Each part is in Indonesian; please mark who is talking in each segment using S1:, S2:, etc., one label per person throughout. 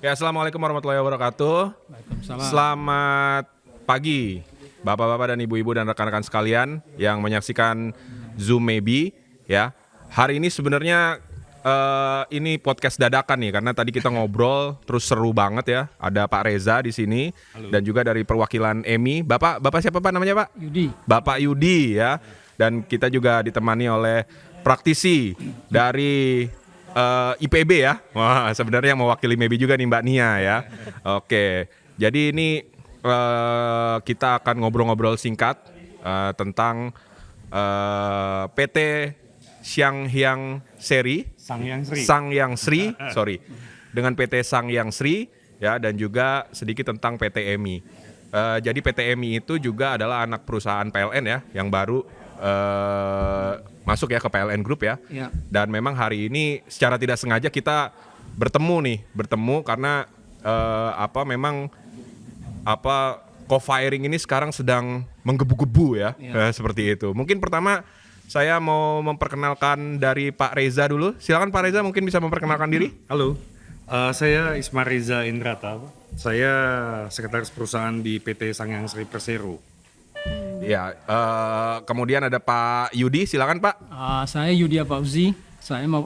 S1: Ya, assalamualaikum warahmatullahi wabarakatuh.
S2: Waalaikumsalam.
S1: Selamat pagi, bapak-bapak dan ibu-ibu dan rekan-rekan sekalian yang menyaksikan Zoom Maybe. Ya, hari ini sebenarnya ini podcast dadakan nih karena tadi kita ngobrol terus seru banget ya. Ada Pak Reza di sini dan juga dari perwakilan EMI. Bapak siapa Pak namanya Pak?
S2: Yudi.
S1: Bapak Yudi ya. Dan kita juga ditemani oleh praktisi dari IPB ya. Wah, sebenarnya yang mewakili Maybe juga nih Mbak Nia ya. Oke. Jadi ini kita akan ngobrol-ngobrol singkat tentang PT Sangyang Sri, sorry. Dengan PT Sangyang Sri ya dan juga sedikit tentang PT EMI. Jadi PT EMI itu juga adalah anak perusahaan PLN ya yang baru masuk ya ke PLN Group ya.
S2: Ya.
S1: Dan memang hari ini secara tidak sengaja kita bertemu karena memang co-firing ini sekarang sedang menggebu-gebu ya, seperti itu. Mungkin pertama saya mau memperkenalkan dari Pak Reza dulu. Silakan Pak Reza mungkin bisa memperkenalkan diri.
S3: Halo, saya Ismar Reza Indrata. Saya sekretaris perusahaan di PT Sangyang Sri Persero.
S1: Ya, kemudian ada Pak Yudi, silakan Pak.
S2: Saya Yudia Fauzi.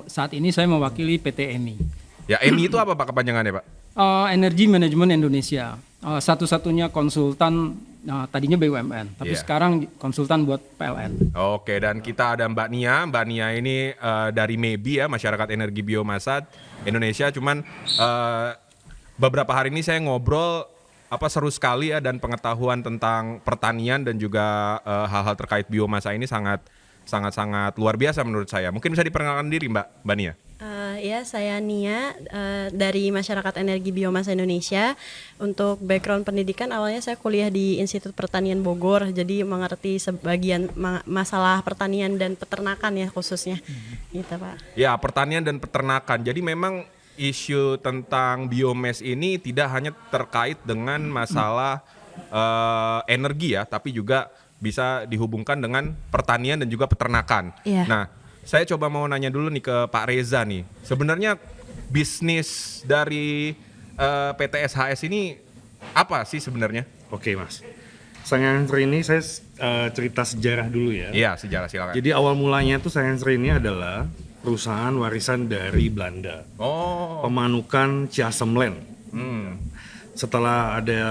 S2: Saat ini saya mewakili PT EMI.
S1: Ya, EMI itu apa Pak kepanjangannya Pak?
S2: Energi Manajemen Indonesia. Satu-satunya konsultan, tadinya BUMN, tapi sekarang konsultan buat PLN.
S1: Oke, dan kita ada Mbak Nia. Mbak Nia ini dari MEBI ya, Masyarakat Energi Biomasa Indonesia. Cuman beberapa hari ini saya ngobrol seru sekali ya, dan pengetahuan tentang pertanian dan juga hal-hal terkait biomasa ini sangat luar biasa menurut saya. Mungkin bisa diperkenalkan diri Mbak Nia.
S4: Ya, saya Nia dari Masyarakat Energi Biomasa Indonesia. Untuk background pendidikan, awalnya saya kuliah di Institut Pertanian Bogor, jadi mengerti sebagian masalah pertanian dan peternakan ya khususnya. Gitu Pak.
S1: Ya, pertanian dan peternakan. Jadi memang isu tentang biomass ini tidak hanya terkait dengan masalah energi ya, tapi juga bisa dihubungkan dengan pertanian dan juga peternakan.
S4: Iya.
S1: Nah, saya coba mau nanya dulu nih ke Pak Reza nih. Sebenarnya bisnis dari PT SHS ini apa sih sebenarnya?
S3: Oke Mas, Sangyang Sri ini saya cerita sejarah dulu ya.
S1: Iya, sejarah silakan.
S3: Jadi awal mulanya tuh Sangyang Sri ini adalah perusahaan warisan dari Belanda. Pemanukan Ciasemland. Setelah ada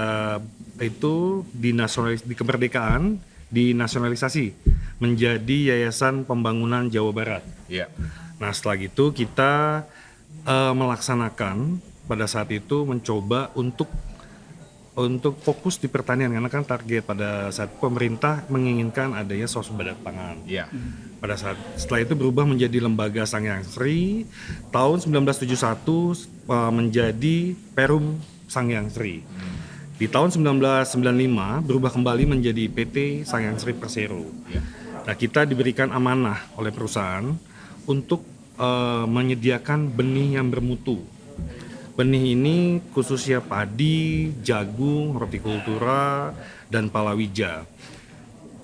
S3: itu di kemerdekaan dinasionalisasi menjadi Yayasan Pembangunan Jawa Barat.
S1: Iya.
S3: Nah setelah itu kita melaksanakan pada saat itu mencoba untuk fokus di pertanian karena kan target pada saat pemerintah menginginkan adanya swasembada pangan.
S1: Iya.
S3: Pada saat setelah itu berubah menjadi lembaga Sangyang Sri tahun 1971 menjadi Perum Sangyang Sri. Di tahun 1995 berubah kembali menjadi PT Sangyang Sri Persero. Nah, kita diberikan amanah oleh perusahaan untuk menyediakan benih yang bermutu. Benih ini khususnya padi, jagung, hortikultura, dan palawija.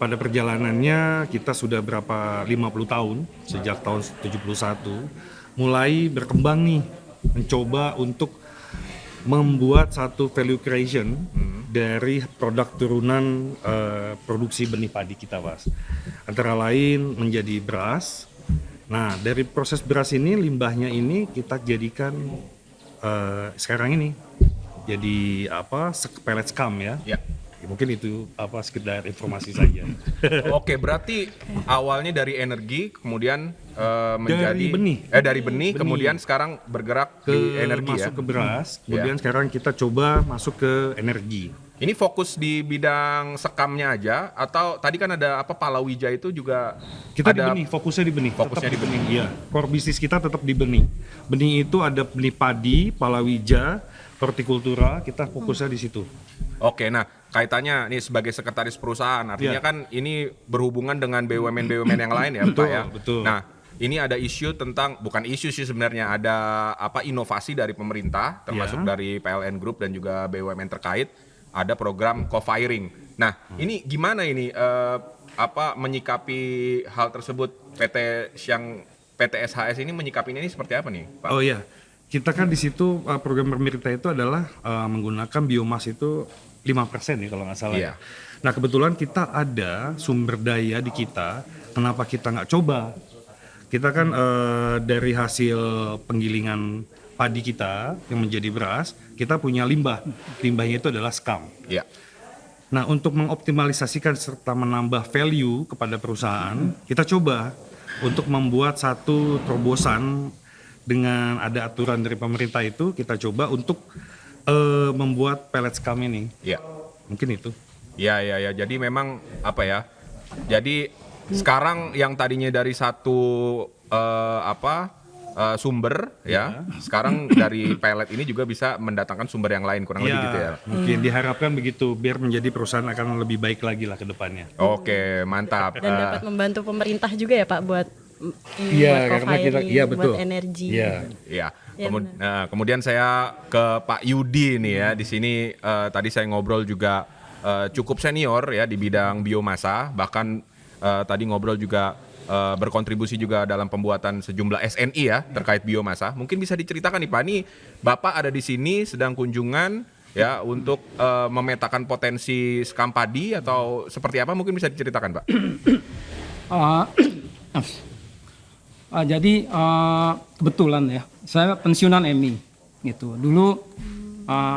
S3: Pada perjalanannya kita sudah 50 tahun, sejak tahun 71, mulai berkembang nih, mencoba untuk membuat satu value creation dari produk turunan produksi benih padi kita Mas. Antara lain menjadi beras. Nah dari proses beras ini limbahnya ini kita jadikan sekarang ini jadi pellet scum ya.
S1: Ya.
S3: Mungkin itu sekedar informasi saja.
S1: Oke, berarti awalnya dari energi, kemudian menjadi
S3: dari benih,
S1: kemudian sekarang bergerak di energi
S3: masuk
S1: ya.
S3: ke beras, kemudian sekarang kita coba masuk ke energi.
S1: Ini fokus di bidang sekamnya aja atau tadi kan ada palawija itu juga
S3: kita
S1: ada
S3: di benih, fokusnya di benih.
S1: Fokusnya di benih.
S3: Iya, core bisnis kita tetap di benih. Benih itu ada benih padi, palawija, hortikultura, kita fokusnya di situ.
S1: Oke, nah kaitannya nih sebagai sekretaris perusahaan, artinya kan ini berhubungan dengan BUMN yang lain ya,
S3: betul,
S1: Pak ya.
S3: Betul.
S1: Nah, ini ada isu tentang, bukan isu sih sebenarnya, ada inovasi dari pemerintah, termasuk dari PLN Group dan juga BUMN terkait, ada program co-firing. Nah, ini gimana ini menyikapi hal tersebut? PT SHS ini menyikapi ini seperti apa nih, Pak?
S3: Oh iya. Kita kan di situ program pemerintah itu adalah menggunakan biomas itu 5% ya kalau nggak salah.
S1: Iya.
S3: Ya. Nah kebetulan kita ada sumber daya di kita, kenapa kita nggak coba? Kita kan dari hasil penggilingan padi kita yang menjadi beras, kita punya limbah. Limbahnya itu adalah skam.
S1: Iya.
S3: Nah untuk mengoptimalisasikan serta menambah value kepada perusahaan, kita coba untuk membuat satu terobosan dengan ada aturan dari pemerintah itu, kita coba untuk membuat pellet scum ini.
S1: Iya.
S3: Mungkin itu.
S1: Ya. Jadi memang apa ya? Jadi sekarang yang tadinya dari satu sumber ya, sekarang dari pellet ini juga bisa mendatangkan sumber yang lain kurang lebih gitu ya.
S3: Mungkin diharapkan begitu biar menjadi perusahaan akan lebih baik lagi lah ke depannya.
S1: Oke, mantap.
S4: Dan dapat membantu pemerintah juga ya Pak buat
S3: Iya,
S4: buat
S3: karena kita
S4: co-firing,
S3: betul.
S4: buat energi.
S3: Iya.
S1: Ya.
S4: Ya,
S1: Kemudian saya ke Pak Yudi nih ya. Di sini tadi saya ngobrol juga cukup senior ya di bidang biomasa. Bahkan tadi ngobrol juga berkontribusi juga dalam pembuatan sejumlah SNI ya terkait biomasa. Mungkin bisa diceritakan nih Pak, nih Bapak ada di sini sedang kunjungan ya untuk memetakan potensi skam padi atau seperti apa, mungkin bisa diceritakan Pak.
S2: Jadi kebetulan ya, saya pensiunan EMI gitu. Dulu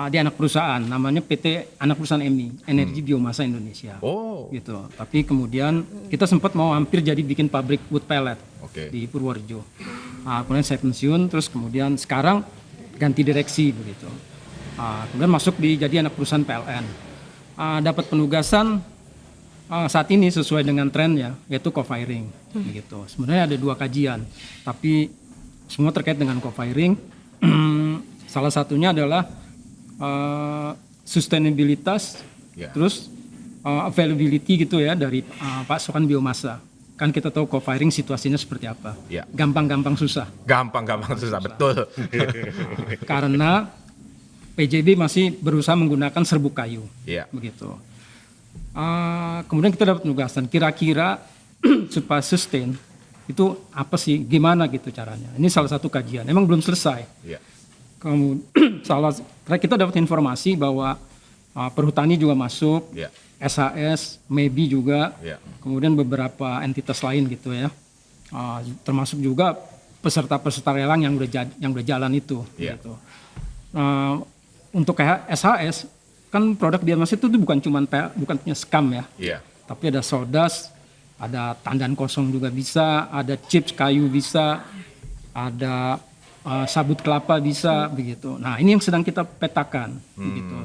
S2: di anak perusahaan, namanya PT Anak Perusahaan EMI, Energi Biomasa Indonesia.
S1: Oh.
S2: Gitu. Tapi kemudian kita sempat mau hampir jadi bikin pabrik wood pellet
S1: Oke.
S2: di Purworejo. Kemudian saya pensiun, terus kemudian sekarang ganti direksi begitu. Kemudian masuk jadi anak perusahaan PLN. Dapat penugasan saat ini sesuai dengan tren ya, yaitu co-firing begitu. Sebenarnya ada 2 kajian, tapi semua terkait dengan co-firing. Salah satunya adalah sustainabilitas, terus availability gitu ya dari pasokan biomasa. Kan kita tahu co-firing situasinya seperti apa.
S1: Ya.
S2: Gampang-gampang susah.
S1: Gampang susah, betul.
S2: Karena PJB masih berusaha menggunakan serbuk kayu.
S1: Iya.
S2: Begitu. Kemudian kita dapat penugasan kira-kira supaya sustain itu apa sih, gimana gitu caranya. Ini salah satu kajian, emang belum selesai.
S1: Iya.
S2: Karena kita dapat informasi bahwa perhutani juga masuk,
S1: Iya.
S2: SAS, maybe juga,
S1: Iya.
S2: kemudian beberapa entitas lain gitu ya, termasuk juga peserta-peserta lelang yang udah jalan itu.
S1: Iya.
S2: Gitu. Untuk kayak SAS kan produk biomasa itu bukan punya skam ya,
S1: Iya.
S2: tapi ada sodas, ada tandan kosong juga bisa, ada chips kayu bisa, ada sabut kelapa bisa begitu. Nah ini yang sedang kita petakan begitu.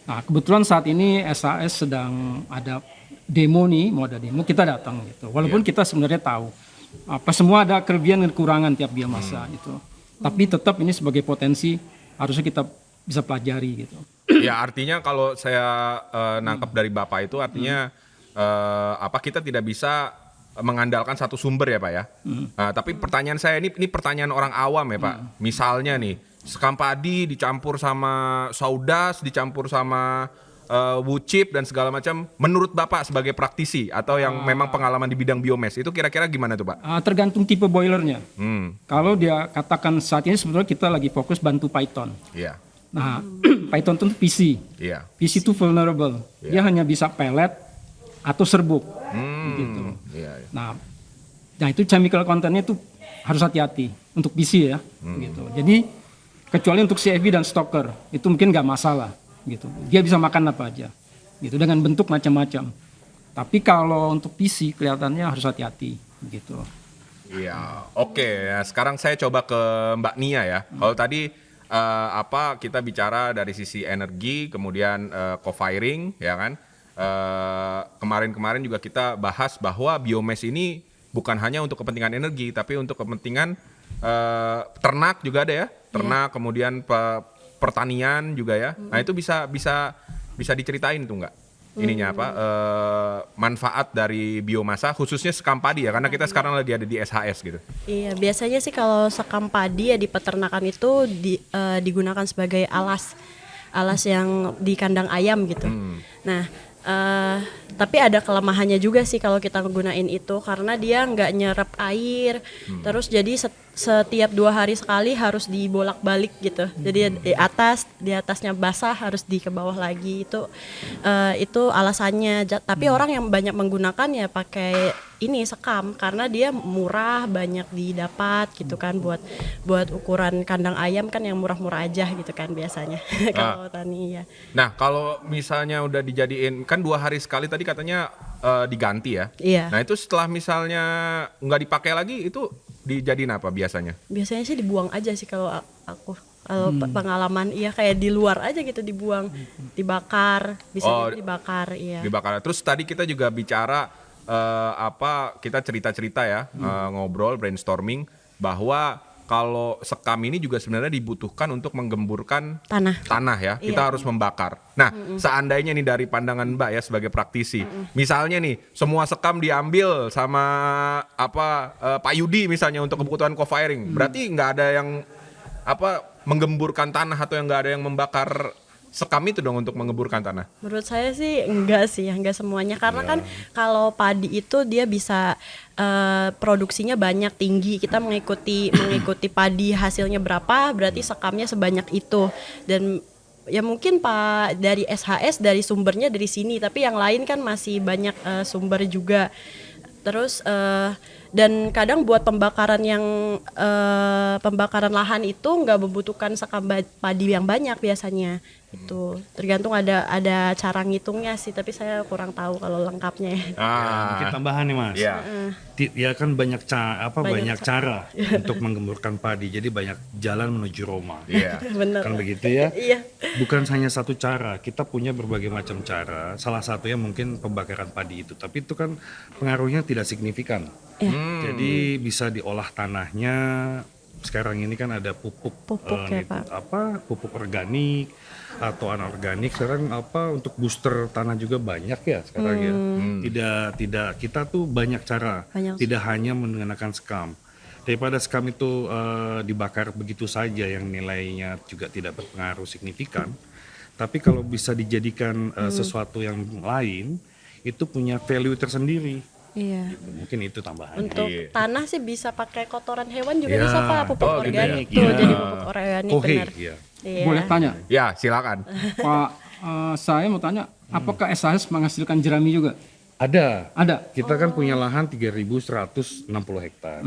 S2: Nah kebetulan saat ini SAS sedang ada demo nih, mau ada demo, kita datang gitu. Walaupun kita sebenarnya tahu apa semua ada kelebihan dan kekurangan tiap biomasa itu, tapi tetap ini sebagai potensi harusnya kita bisa pelajari gitu.
S1: Ya artinya kalau saya nangkap dari Bapak itu artinya kita tidak bisa mengandalkan satu sumber ya Pak ya. Tapi pertanyaan saya ini pertanyaan orang awam ya Pak. Misalnya nih skam padi dicampur sama saudas, dicampur sama wood chip dan segala macam. Menurut Bapak sebagai praktisi atau yang memang pengalaman di bidang biomes itu kira-kira gimana tuh Pak?
S2: Tergantung tipe boilernya. Kalau dia katakan saat ini sebetulnya kita lagi fokus bantu Python.
S1: Iya.
S2: Nah, Python itu PC.
S1: Iya.
S2: PC itu vulnerable. Dia hanya bisa pellet atau serbuk. Gitu.
S1: Iya.
S2: Nah, itu chemical contentnya itu harus hati-hati untuk PC ya. Gitu. Jadi kecuali untuk CFB dan stoker itu mungkin nggak masalah. Gitu. Dia bisa makan apa aja. Gitu dengan bentuk macam-macam. Tapi kalau untuk PC kelihatannya harus hati-hati. Gitu.
S1: Iya. Oke. Nah, sekarang saya coba ke Mbak Nia ya. Kalau tadi kita bicara dari sisi energi, kemudian co-firing, ya kan. Kemarin-kemarin juga kita bahas bahwa biomes ini bukan hanya untuk kepentingan energi, tapi untuk kepentingan ternak juga ada ya, ternak, kemudian pertanian juga ya. Nah itu bisa diceritain tuh nggak? Ininya manfaat dari biomasa khususnya sekam padi ya, karena kita sekarang lagi ada di SHS gitu.
S4: Iya, biasanya sih kalau sekam padi ya di peternakan itu digunakan sebagai alas yang di kandang ayam gitu. Nah, tapi ada kelemahannya juga sih kalau kita menggunakan itu karena dia nggak nyerap air, terus jadi setiap 2 hari sekali harus dibolak-balik gitu. Jadi di atasnya basah harus di ke bawah lagi itu alasannya. Tapi orang yang banyak menggunakan ya pakai ini sekam karena dia murah, banyak didapat gitu kan buat ukuran kandang ayam kan yang murah-murah aja gitu kan biasanya kalau tani ya.
S1: Nah, kalau misalnya udah dijadiin kan 2 hari sekali tadi katanya diganti ya.
S4: Iya.
S1: Nah, itu setelah misalnya nggak dipakai lagi itu dijadiin apa biasanya?
S4: Biasanya sih dibuang aja sih kalau aku. Kalau pengalaman iya kayak di luar aja gitu dibuang, dibakar, bisa dibakar iya.
S1: Dibakar. Terus tadi kita juga bicara kita cerita-cerita ya, ngobrol brainstorming bahwa kalau sekam ini juga sebenarnya dibutuhkan untuk menggemburkan tanah ya. Kita harus membakar. Nah, seandainya nih dari pandangan Mbak ya sebagai praktisi, misalnya nih semua sekam diambil sama Pak Yudi misalnya untuk kebutuhan co-firing, berarti nggak ada yang menggemburkan tanah atau yang nggak ada yang membakar sekam itu dong untuk mengemburkan tanah?
S4: Menurut saya sih enggak semuanya karena kan kalau padi itu dia bisa produksinya banyak tinggi, kita mengikuti padi hasilnya berapa berarti sekamnya sebanyak itu dan ya mungkin Pak dari SHS dari sumbernya dari sini tapi yang lain kan masih banyak sumber juga. Terus dan kadang buat pembakaran lahan itu nggak membutuhkan sekam padi yang banyak biasanya. Itu tergantung ada cara ngitungnya sih tapi saya kurang tahu kalau lengkapnya.
S3: Mungkin tambahan nih Mas. Ya kan banyak cara untuk menggemburkan padi. Jadi banyak jalan menuju Roma.
S4: Benar.
S3: Kan begitu ya?
S4: Iya.
S3: Bukan hanya satu cara, kita punya berbagai macam cara. Salah satunya mungkin pembakaran padi itu, tapi itu kan pengaruhnya tidak signifikan. Jadi bisa diolah tanahnya. Sekarang ini kan ada pupuk
S4: ya, Pak.
S3: Pupuk organik atau anorganik. Sekarang untuk booster tanah juga banyak ya sekarang ya. Tidak kita tuh banyak cara. Tidak hanya menggunakan sekam. Daripada sekam itu dibakar begitu saja yang nilainya juga tidak berpengaruh signifikan. Tapi kalau bisa dijadikan sesuatu yang lain, itu punya value tersendiri.
S4: Iya.
S3: Gitu. Mungkin itu tambahan.
S4: Untuk tanah sih bisa pakai kotoran hewan juga bisa Pak, pupuk organik
S3: gitu ya.
S4: jadi pupuk organik benar.
S3: Iya.
S2: Boleh tanya?
S1: Ya, silakan.
S2: Pak, saya mau tanya, apakah SHS menghasilkan jerami juga?
S3: Ada. Kita kan
S2: Oh.
S3: punya lahan 3.160 hektar.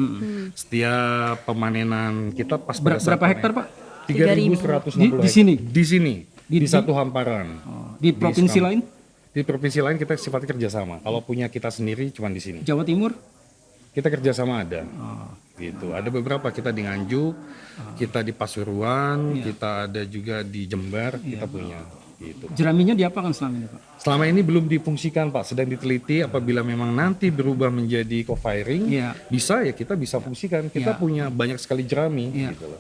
S3: Setiap pemanenan kita pas pada saat
S2: Berapa hektar Pak?
S3: 3.160
S2: Di sini?
S3: Di sini. Di satu hamparan.
S2: Di provinsi lain?
S3: Di provinsi lain kita sifatnya kerjasama. Kalau punya kita sendiri cuma di sini.
S2: Jawa Timur?
S3: Kita kerjasama ada. Gitu. Ada beberapa kita di Nganjuk, kita di Pasuruan, kita ada juga di Jember, kita punya. Gitu.
S2: Jeraminya diapakan selama ini Pak?
S3: Selama ini belum difungsikan Pak, sedang diteliti apabila memang nanti berubah menjadi co-firing, bisa ya kita bisa fungsikan. Kita punya banyak sekali jerami. Gitu loh.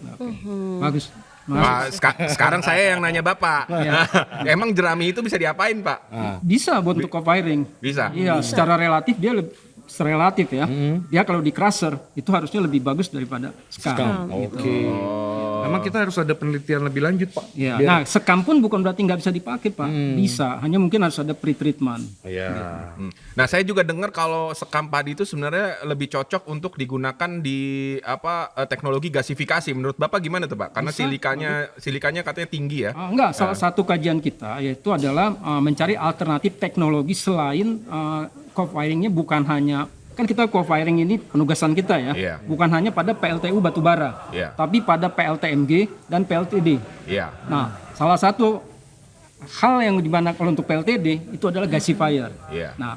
S2: Bagus.
S1: Wah, sekarang saya yang nanya Bapak. Emang jerami itu bisa diapain Pak?
S2: Bisa buat untuk co-firing.
S1: Bisa?
S2: Iya, secara relatif dia relatif ya. Dia kalau di crusher itu harusnya lebih bagus daripada sekam.
S3: Oke. Memang kita harus ada penelitian lebih lanjut Pak.
S2: Ya. Nah, sekam pun bukan berarti nggak bisa dipakai Pak. Bisa, hanya mungkin harus ada pre-treatment.
S3: Iya.
S1: Nah, saya juga dengar kalau sekam padi itu sebenarnya lebih cocok untuk digunakan di teknologi gasifikasi. Menurut Bapak gimana tuh Pak? Karena silikanya katanya tinggi ya.
S2: Enggak, salah satu kajian kita yaitu adalah mencari alternatif teknologi selain co-firingnya bukan hanya kan kita co-firing ini penugasan kita ya, bukan hanya pada PLTU batubara, tapi pada PLTMG dan PLTD. Nah, salah satu hal yang dimana kalau untuk PLTD itu adalah gasifier. Nah,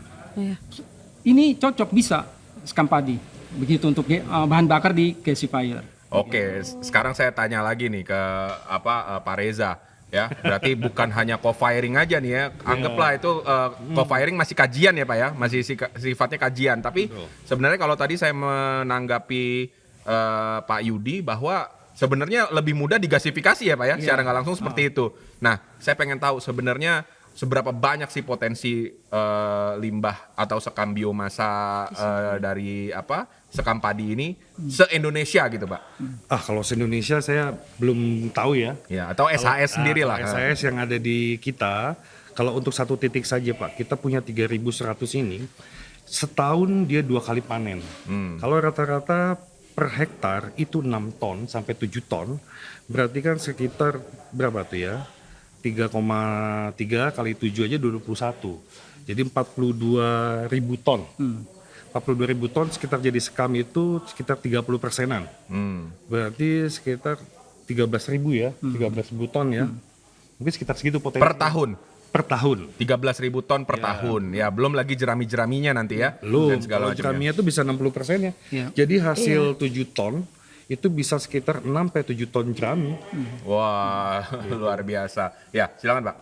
S2: ini cocok bisa sekam padi, begitu untuk bahan bakar di gasifier.
S1: Oke, sekarang saya tanya lagi nih ke Pak Reza. Ya, berarti bukan hanya co-firing aja nih ya. Anggaplah itu co-firing masih kajian ya Pak ya, masih sifatnya kajian. Tapi sebenarnya kalau tadi saya menanggapi Pak Yudi bahwa sebenarnya lebih mudah digasifikasi ya Pak ya, secara nggak langsung seperti itu. Nah, saya pengen tahu sebenarnya seberapa banyak sih potensi limbah atau sekam biomasa dari sekam padi ini se-Indonesia gitu Pak?
S3: Kalau se-Indonesia saya belum tahu ya.
S1: Ya, atau SHS sendiri lah.
S3: SHS yang ada di kita, kalau untuk satu titik saja Pak, kita punya 3.100 ini, setahun dia 2 kali panen. Kalau rata-rata per hektar itu 6 ton sampai 7 ton, berarti kan sekitar berapa tuh ya? 3,3 kali 7 aja 21. Jadi 42.000 ton. 42.000 ton sekitar jadi sekam itu sekitar 30%-an. Berarti sekitar 13.000 ya, 13.000 ton ya. Mungkin sekitar segitu potensi.
S1: Per tahun.
S3: Per tahun.
S1: 13.000 ton per tahun. Ya, belum lagi jerami-jeraminya nanti ya.
S3: Belum,
S1: Dan segala
S3: kalau
S1: macamnya.
S3: jeraminya itu bisa 60% ya.
S2: Iya.
S3: Jadi hasil 7 ton itu bisa sekitar 6-7 ton jerami.
S1: Wah, luar biasa. Ya, silakan Pak.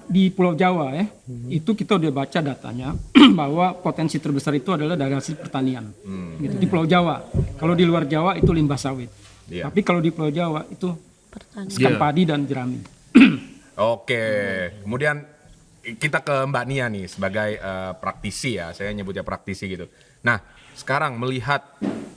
S2: Di Pulau Jawa ya, itu kita udah baca datanya bahwa potensi terbesar itu adalah dari hasil pertanian. Gitu, di Pulau Jawa. Kalau di luar Jawa itu limbah sawit.
S1: Iya.
S2: Tapi kalau di Pulau Jawa itu
S4: Pertanian.
S2: sekam
S3: Iya.
S2: padi dan jerami.
S1: Oke, kemudian kita ke Mbak Nia nih sebagai praktisi ya, saya nyebutnya praktisi gitu. Nah, sekarang melihat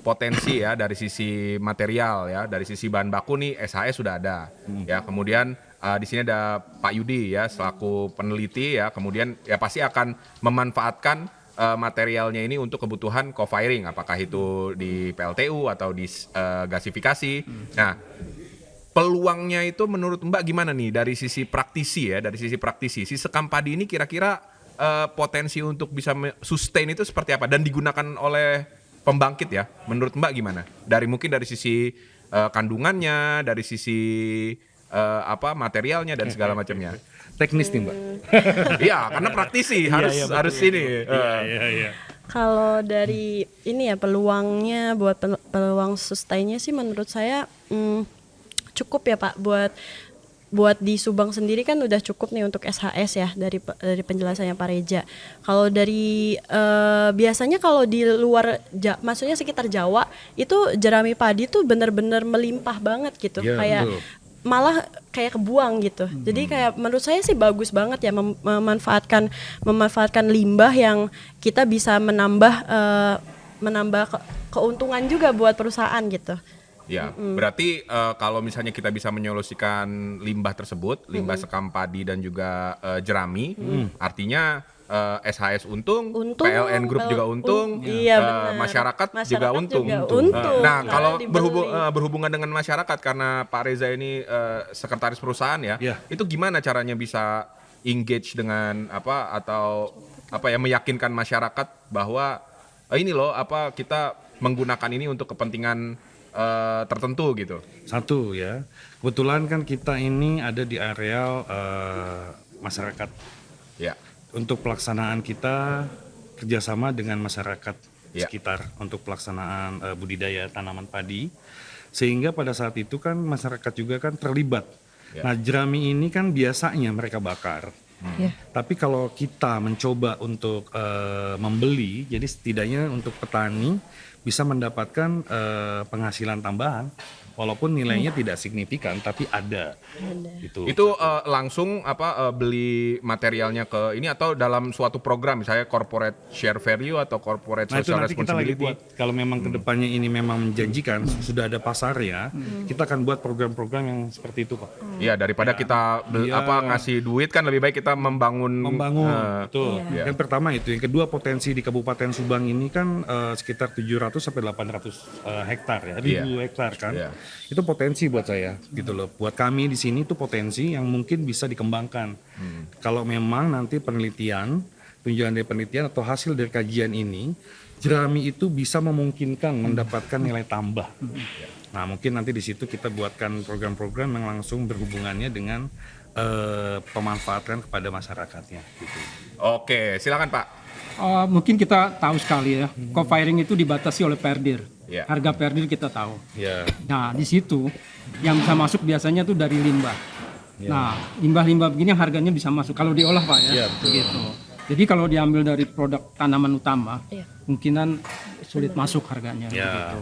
S1: potensi ya dari sisi material ya, dari sisi bahan baku nih SHS sudah ada. Ya, kemudian di sini ada Pak Yudi ya selaku peneliti ya, kemudian ya pasti akan memanfaatkan materialnya ini untuk kebutuhan co-firing, apakah itu di PLTU atau di gasifikasi. Nah, peluangnya itu menurut Mbak gimana nih dari sisi praktisi ya, dari sisi praktisi si sekam padi ini kira-kira potensi untuk bisa sustain itu seperti apa dan digunakan oleh pembangkit ya, menurut Mbak gimana? Mungkin dari sisi kandungannya, dari sisi materialnya dan segala macamnya.
S3: Teknis nih Mbak.
S1: Iya, karena praktisi harus ini.
S3: Iya.
S4: Kalau dari ini ya peluangnya buat peluang sustainnya sih menurut saya cukup ya Pak buat di Subang sendiri kan udah cukup nih untuk SHS ya dari penjelasannya Pak Reja. Kalau dari biasanya kalau di luar maksudnya sekitar Jawa itu jerami padi tuh benar-benar melimpah banget gitu.
S3: Ya,
S4: kayak
S3: betul.
S4: malah kayak kebuang gitu. Jadi kayak menurut saya sih bagus banget ya memanfaatkan limbah yang kita bisa menambah keuntungan juga buat perusahaan gitu.
S1: Ya, berarti kalau misalnya kita bisa menyolusikan limbah tersebut, limbah sekam padi dan juga jerami, artinya SHS untung, PLN Group juga untung,
S4: iya, benar.
S1: masyarakat juga untung.
S4: untung.
S1: Nah, kalau
S4: dibeli.
S1: berhubungan dengan masyarakat, karena Pak Reza ini sekretaris perusahaan ya,
S3: Ya.
S1: itu gimana caranya bisa engage dengan atau meyakinkan masyarakat bahwa ini loh kita menggunakan ini untuk kepentingan tertentu gitu.
S3: Satu ya, kebetulan kan kita ini ada di areal masyarakat.
S1: Ya.
S3: Untuk pelaksanaan kita kerjasama dengan masyarakat
S1: Ya.
S3: sekitar untuk pelaksanaan budidaya tanaman padi, sehingga pada saat itu kan masyarakat juga kan terlibat.
S1: Ya.
S3: Nah jerami ini kan biasanya mereka bakar.
S4: Iya.
S3: Tapi kalau kita mencoba untuk membeli, jadi setidaknya untuk petani bisa mendapatkan penghasilan tambahan, walaupun nilainya tidak signifikan, tapi ada. Gitu.
S1: Itu langsung beli materialnya ke ini atau dalam suatu program misalnya corporate share value atau corporate
S3: Nah itu
S1: social
S3: nanti kita lagi
S1: responsibility.
S3: buat, kalau memang kedepannya ini memang menjanjikan, sudah ada pasarnya, kita akan buat program-program yang seperti itu Pak.
S1: Iya, daripada kita
S3: Iya.
S1: ngasih duit kan lebih baik kita membangun
S3: Betul.
S1: Iya.
S3: Yang pertama itu, yang kedua potensi di Kabupaten Subang ini kan sekitar 700 sampai 800 hektar ya, ribu hektar kan.
S1: Iya.
S3: Itu potensi buat saya gitu loh. Buat kami di sini itu potensi yang mungkin bisa dikembangkan. Kalau memang nanti tunjangan dari penelitian atau hasil dari kajian ini, jerami itu bisa memungkinkan mendapatkan nilai tambah. Nah, mungkin nanti di situ kita buatkan program-program yang langsung berhubungannya dengan pemanfaatan kepada masyarakatnya gitu.
S1: Oke, silakan Pak.
S2: Mungkin kita tahu sekali ya, co-firing itu dibatasi oleh Perdir.
S1: Ya.
S2: Harga Perdir kita tahu.
S3: Ya.
S2: Nah, di situ yang bisa masuk biasanya tuh dari limbah. Nah, limbah-limbah begini yang harganya bisa masuk kalau diolah Pak ya.
S3: Iya, betul.
S2: Gitu. Jadi kalau diambil dari produk tanaman utama,
S4: Iya.
S2: kemungkinan sulit masuk harganya.
S3: Iya.
S2: Gitu.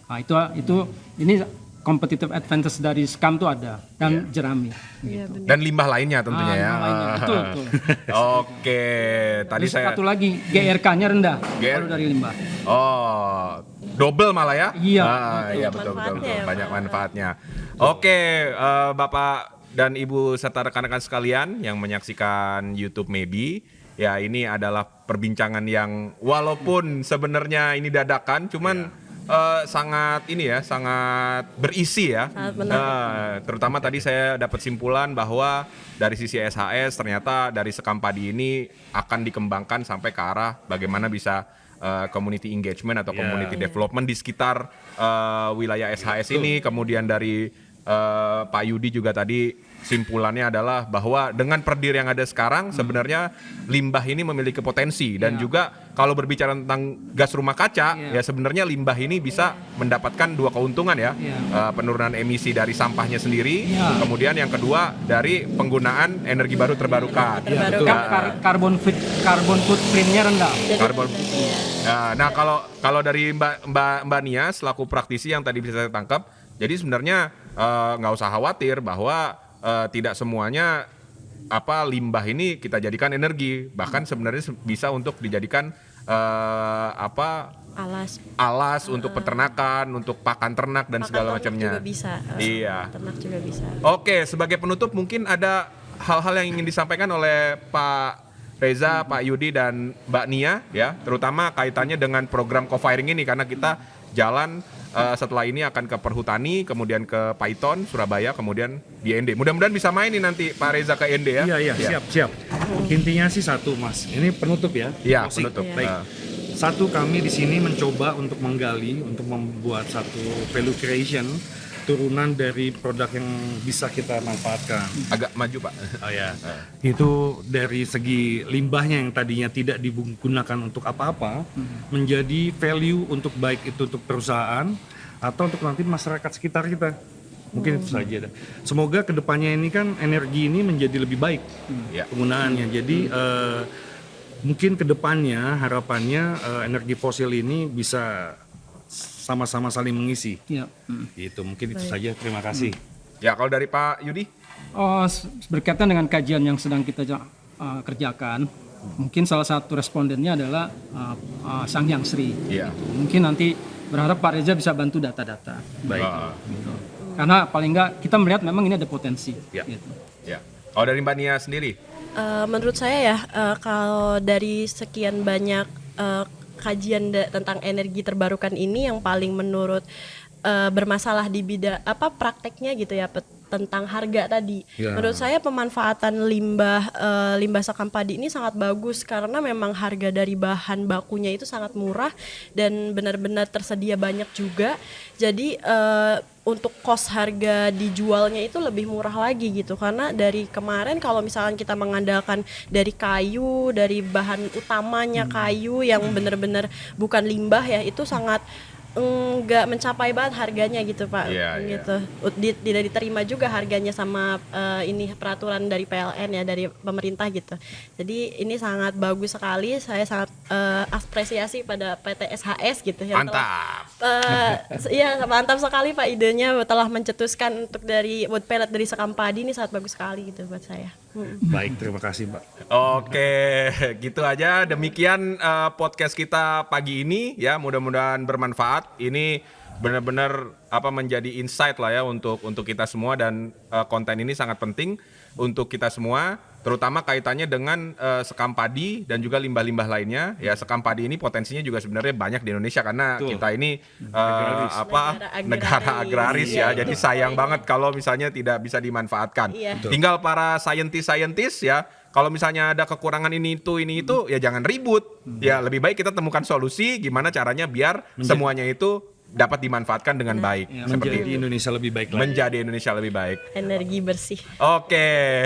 S2: Nah, itu ini competitive advantage dari sekam tuh ada dan jerami.
S4: Iya, benar.
S1: Dan limbah lainnya tentunya ya.
S2: limbah lainnya. Betul, betul.
S1: Oke, tadi
S2: Terus
S1: saya
S2: satu lagi GRK-nya rendah
S1: GR.
S2: kalau dari limbah.
S1: Double malah ya?
S2: Iya,
S1: Iya betul.
S4: Manfaatnya ya,
S1: Banyak
S4: Pak.
S1: manfaatnya. Oke, Bapak dan Ibu serta rekan-rekan sekalian yang menyaksikan YouTube Maybe, ya ini adalah perbincangan yang walaupun sebenarnya ini dadakan, cuman sangat ini ya, sangat berisi ya.
S4: Sangat menarik.
S1: Terutama tadi saya dapat simpulan bahwa dari sisi SHS ternyata dari sekam padi ini akan dikembangkan sampai ke arah bagaimana bisa community engagement atau community development di sekitar wilayah SHS ini. Kemudian dari Pak Yudi juga tadi simpulannya adalah bahwa dengan perdir yang ada sekarang sebenarnya limbah ini memiliki potensi dan juga kalau berbicara tentang gas rumah kaca ya sebenarnya limbah ini bisa mendapatkan dua keuntungan ya. Penurunan emisi dari sampahnya sendiri, kemudian yang kedua dari penggunaan energi baru terbarukan.
S2: Carbon footprint-nya rendah.
S1: Karbon. Nah, kalau dari Mbak Nia selaku praktisi yang tadi bisa saya tangkap, jadi sebenarnya nggak usah khawatir bahwa tidak semuanya limbah ini kita jadikan energi, bahkan sebenarnya bisa untuk dijadikan alas untuk peternakan, untuk pakan ternak dan segala macamnya.
S4: Juga bisa.
S1: Iya.
S4: Ternak juga bisa.
S1: Oke, sebagai penutup mungkin ada hal-hal yang ingin disampaikan oleh Pak Reza, Pak Yudi dan Mbak Nia ya, terutama kaitannya dengan program co-firing ini karena kita jalan setelah ini akan ke Perhutani, kemudian ke Python, Surabaya, kemudian di ND. Mudah-mudahan bisa main nih nanti Pak Reza ke ND ya.
S3: Iya, siap. Intinya sih satu, Mas. Ini penutup ya.
S1: Iya,
S3: Closing.
S1: penutup.
S3: Baik. Satu, kami di sini mencoba untuk menggali, untuk membuat satu value creation turunan dari produk yang bisa kita manfaatkan.
S1: Agak maju, Pak.
S3: Oh ya. Itu dari segi limbahnya yang tadinya tidak digunakan untuk apa-apa menjadi value untuk baik itu untuk perusahaan atau untuk nanti masyarakat sekitar kita. Mungkin itu saja. Semoga kedepannya ini kan energi ini menjadi lebih baik penggunaannya. Jadi mungkin kedepannya harapannya energi fosil ini bisa sama-sama saling mengisi.
S2: Ya.
S3: Itu mungkin itu saja. Terima kasih.
S1: Ya, kalau dari Pak Yudi?
S2: Berkaitan dengan kajian yang sedang kita kerjakan, mungkin salah satu respondennya adalah Sangyang Sri.
S1: Iya.
S2: Mungkin nanti berharap Pak Reza bisa bantu data-data.
S3: Baik.
S2: Gitu. Karena paling nggak kita melihat memang ini ada potensi.
S3: Ya.
S2: Gitu.
S1: Ya. Kalau dari Mbak Nia sendiri?
S4: Menurut saya ya, kalau dari sekian banyak kajian tentang energi terbarukan ini yang paling menurut bermasalah di bidang prakteknya gitu ya tentang harga tadi. Menurut saya pemanfaatan limbah sekam padi ini sangat bagus karena memang harga dari bahan bakunya itu sangat murah dan benar-benar tersedia banyak juga. Jadi untuk cost harga dijualnya itu lebih murah lagi gitu karena dari kemarin kalau misalkan kita mengandalkan dari kayu, dari bahan utamanya kayu yang benar-benar bukan limbah ya itu sangat nggak mencapai banget harganya gitu Pak. Gitu. Tidak diterima juga harganya sama ini peraturan dari PLN ya dari pemerintah gitu. Jadi ini sangat bagus sekali. Saya sangat apresiasi pada PT SHS gitu ya.
S1: Mantap.
S4: Iya mantap sekali Pak idenya telah mencetuskan untuk dari wood pellet dari sekam padi ini sangat bagus sekali gitu buat saya.
S3: Baik, terima kasih Mbak.
S1: Oke, gitu aja. Demikian podcast kita pagi ini ya. Mudah-mudahan bermanfaat. Ini benar-benar menjadi insight lah ya untuk kita semua dan konten ini sangat penting untuk kita semua, terutama kaitannya dengan sekam padi dan juga limbah-limbah lainnya. Ya, sekam padi ini potensinya juga sebenarnya banyak di Indonesia karena kita ini negara agraris ya. Jadi sayang banget kalau misalnya tidak bisa dimanfaatkan. Tinggal para saintis ya. Kalau misalnya ada kekurangan ini itu ya jangan ribut. Ya lebih baik kita temukan solusi gimana caranya biar semuanya itu dapat dimanfaatkan dengan baik.
S3: Menjadi Indonesia lebih baik lagi.
S1: Menjadi Indonesia lebih baik.
S4: Energi bersih.
S1: Oke.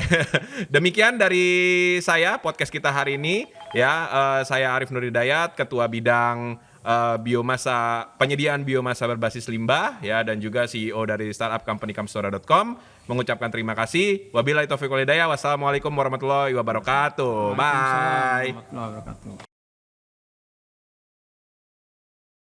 S1: Demikian dari saya podcast kita hari ini ya. Saya Arif Nur Hidayat, Ketua Bidang penyediaan biomasa berbasis limbah ya dan juga CEO dari startup company kamstora.com mengucapkan terima kasih. Wabillahi taufiq wal hidayah. Wassalamualaikum warahmatullahi wabarakatuh. Bye.